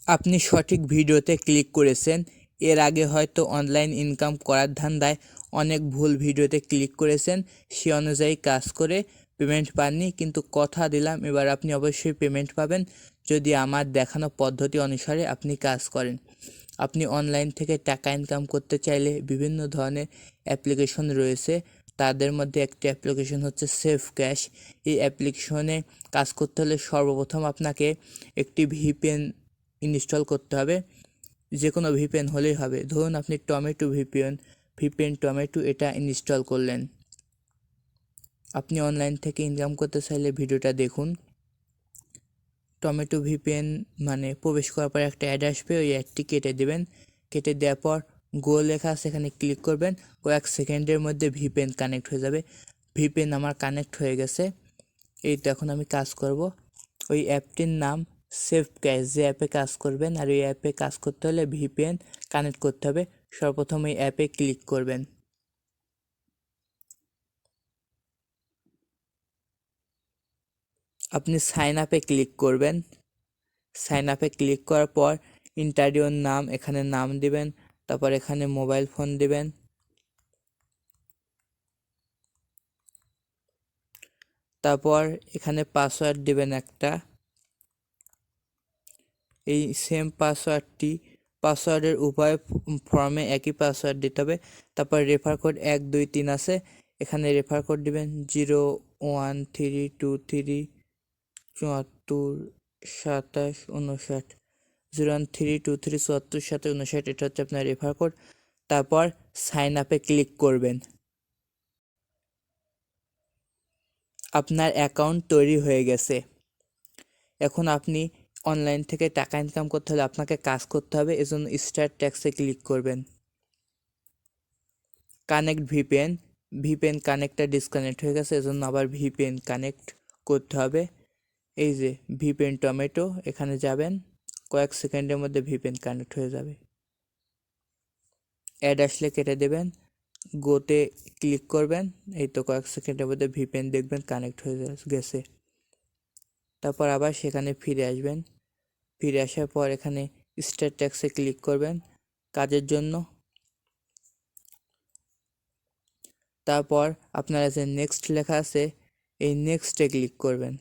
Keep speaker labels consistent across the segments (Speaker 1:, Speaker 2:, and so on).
Speaker 1: আপনি সঠিক ভিডিওতে ক্লিক করেছেন। এর আগে হয়তো অনলাইন ইনকাম করার ধান্দায় অনেক ভুল ভিডিওতে ক্লিক করেছেন, সে অনুযায়ী কাজ করে পেমেন্ট পাননি, কিন্তু কথা দিলাম এবার আপনি অবশ্যই পেমেন্ট পাবেন যদি আমার দেখানো পদ্ধতি অনুসারে আপনি কাজ করেন। আপনি অনলাইন থেকে টাকা ইনকাম করতে চাইলে বিভিন্ন ধরনের অ্যাপ্লিকেশন রয়েছে। তাদের মধ্যে একটি অ্যাপ্লিকেশন হচ্ছে সেভ ক্যাশ। এই অ্যাপ্লিকেশনে কাজ করতে হলে সর্বপ্রথম আপনাকে একটি ভিপিএন ইনস্টল করতে হবে। যে কোনো ভিপিএন হলেই হবে। ধরুন আপনি টমেটো ভিপিএন টমেটো এটা ইনস্টল করলেন। আপনি অনলাইন থেকে ইনকাম করতে চাইলে ভিডিওটা দেখুন। টমেটো ভিপিএন মানে প্রবেশ করার পর একটা অ্যাড আসবে, ওই অ্যাডটি কেটে দেবেন। কেটে দেওয়ার পর গো লেখা সেখানে ক্লিক করবেন। কয়েক সেকেন্ডের মধ্যে ভিপিএন কানেক্ট হয়ে যাবে। ভিপিএন আমার কানেক্ট হয়ে গেছে। এই তো এখন আমি কাজ করব। ওই অ্যাপটির নাম সেভ ক্যাশ। যে অ্যাপে কাজ করবেন আর ওই অ্যাপে কাজ করতে হলে ভিপিএন কানেক্ট করতে হবে। সর্বপ্রথম এই অ্যাপে ক্লিক করবেন। আপনি সাইন আপে ক্লিক করবেন। সাইন আপে ক্লিক করার পর ইন্টারভিউর নাম এখানে নাম দিবেন, তারপর এখানে মোবাইল ফোন দিবেন, তারপর এখানে পাসওয়ার্ড দিবেন একটা। এই সেম পাসওয়ার্ডের উভয় ফর্মে একই পাসওয়ার্ড দিতে হবে। তারপর রেফার কোড 123 আছে, এখানে রেফার কোড দিবেন 01323742759 01323742759, এটা হচ্ছে আপনার রেফার কোড। তারপর সাইন আপে ক্লিক করবেন। আপনার অ্যাকাউন্ট তৈরি হয়ে গেছে। এখন আপনি অনলাইন থেকে টাকা ইনকাম করতে হলে আপনাকে কাজ করতে হবে, এজন্য স্টার্ট ট্যাক্সে ক্লিক করবেন। কানেক্ট ভিপিএন কানেক্টটা ডিসকানেক্ট হয়ে গেছে, এজন্য আবার ভিপিএন কানেক্ট করতে হবে। এই যে ভিপিএন টমেটো, এখানে যাবেন, কয়েক সেকেন্ডের মধ্যে ভিপিএন কানেক্ট হয়ে যাবে। অ্যাড আসলে কেটে দেবেন, গোতে ক্লিক করবেন। এই তো কয়েক সেকেন্ডের মধ্যে ভিপিএন দেখবেন কানেক্ট হয়ে গেছে। তারপর আবার সেখানে ফিরে আসবেন। ফিরে আসার পর এখানে স্টার্ট ট্যাক্সে ক্লিক করবেন কাজের জন্য। তারপর আপনারা যে নেক্সট লেখা আছে এই নেক্সটে ক্লিক করবেন।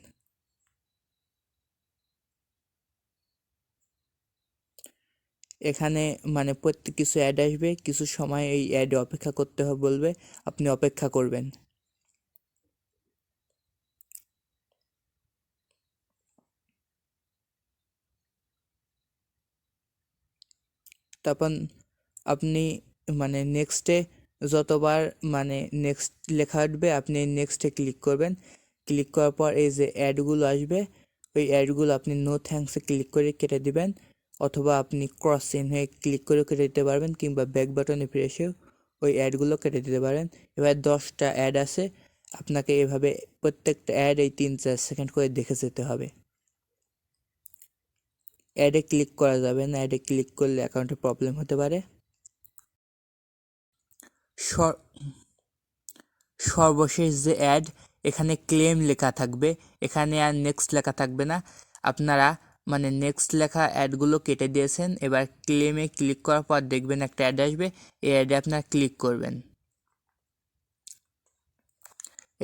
Speaker 1: এখানে মানে প্রত্যেক কিছু অ্যাড আসবে, কিছু সময় এই অ্যাডে অপেক্ষা করতে হবে বলবে, আপনি অপেক্ষা করবেন। তারপর আপনি মানে নেক্সটে যতবার মানে নেক্সট লেখা উঠবে আপনি নেক্সটে ক্লিক করবেন। ক্লিক করার পর এই যে অ্যাডগুলো আসবে, ওই অ্যাডগুলো আপনি নো থ্যাঙ্কসে ক্লিক করে কেটে দিবেন, অথবা আপনি ক্রস চিহ্নে ক্লিক করে কেটে দিতে পারবেন, কিংবা ব্যাক বাটনে ফিরে এসেও ওই অ্যাডগুলো কেটে দিতে পারেন। এবার 10টা অ্যাড আছে, আপনাকে এভাবে প্রত্যেকটা অ্যাড এই 3-4 সেকেন্ড করে দেখে যেতে হবে। অ্যাডে ক্লিক করা যাবে না, অ্যাডে ক্লিক করলে অ্যাকাউন্টে প্রবলেম হতে পারে। সর্বশেষ যে অ্যাড, এখানে ক্লেম লেখা থাকবে, এখানে আর নেক্সট লেখা থাকবে না। আপনারা মানে নেক্সট লেখা অ্যাডগুলো কেটে দিয়েছেন, এবার ক্লেমে ক্লিক করার পর দেখবেন একটা অ্যাড আসবে, এই অ্যাডে আপনারা ক্লিক করবেন।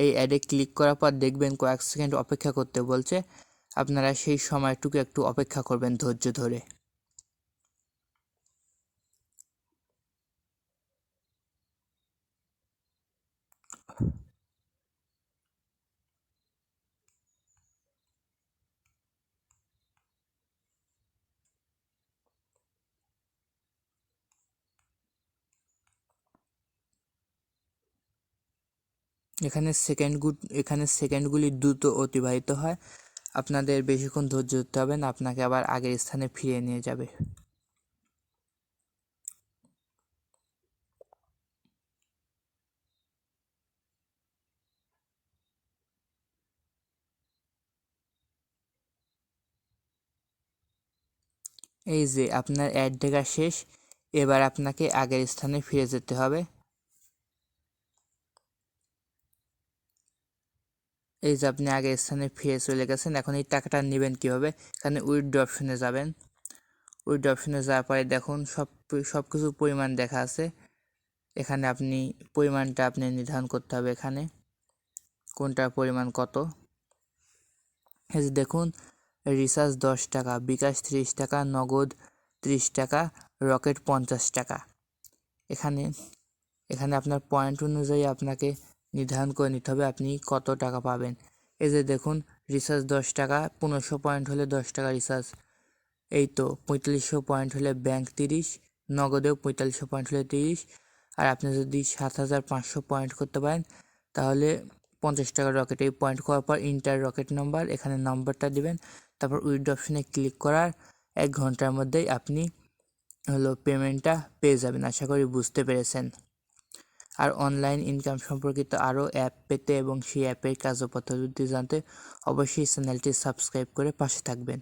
Speaker 1: এই অ্যাডে ক্লিক করার পর দেখবেন কয়েক সেকেন্ড অপেক্ষা করতে বলছে, আপনারা সেই সময়টুকু একটু অপেক্ষা করবেন ধৈর্য ধরে। এখানে সেকেন্ডগুলি দ্রুত অতিবাহিত হয়, আপনাদের বেশিক্ষণ ধৈর্য ধরতে হবে না, আপনাকে আবার আগের স্থানে ফিরিয়ে নিয়ে যাবে। এই যে আপনার অ্যাড দেখা শেষ, এবার আপনাকে আগের স্থানে ফিরে যেতে হবে। এই যে আপনি আগের স্থানে ফিরে চলে গেছেন। এখন এই টাকাটা নেবেন কিভাবে, এখানে উইথড্র অপশনে যাবেন। উইথড্র অপশনে যাওয়ার পরে দেখুন সব কিছু পরিমাণ দেখা আছে। এখানে আপনি পরিমাণটা আপনি নির্ধারণ করতে হবে, এখানে কোনটার পরিমাণ কত। এই যে দেখুন, রিচার্জ 10 টাকা, বিকাশ 30 টাকা, নগদ 30 টাকা, রকেট 50 টাকা। এখানে আপনার পয়েন্ট অনুযায়ী আপনাকে নির্ধারণ করে নিতে হবে আপনি কত টাকা পাবেন। এই যে দেখুন, রিচার্জ 10 টাকা, 1500 পয়েন্ট হলে 10 টাকা রিচার্জ। এই তো 4500 পয়েন্ট হলে ব্যাংক 30, নগদেও 4500 পয়েন্ট হলে 30। আর আপনি যদি 7500 পয়েন্ট করতে পারেন তাহলে 50 টাকা রকেট। এই পয়েন্ট করার পর ইন্টার রকেট নাম্বার, এখানে নাম্বারটা দিবেন। তারপর উইথড্র অপশনে ক্লিক করার 1 ঘন্টার মধ্যেই আপনি পেমেন্টটা পেয়ে যাবেন। আশা করি বুঝতে পেরেছেন। আর অনলাইন ইনকাম সম্পর্কিত আরও অ্যাপ পেতে এবং সেই অ্যাপের কার্যপদ্ধতি জানতে অবশ্যই চ্যানেলটি সাবস্ক্রাইব করে পাশে থাকবেন।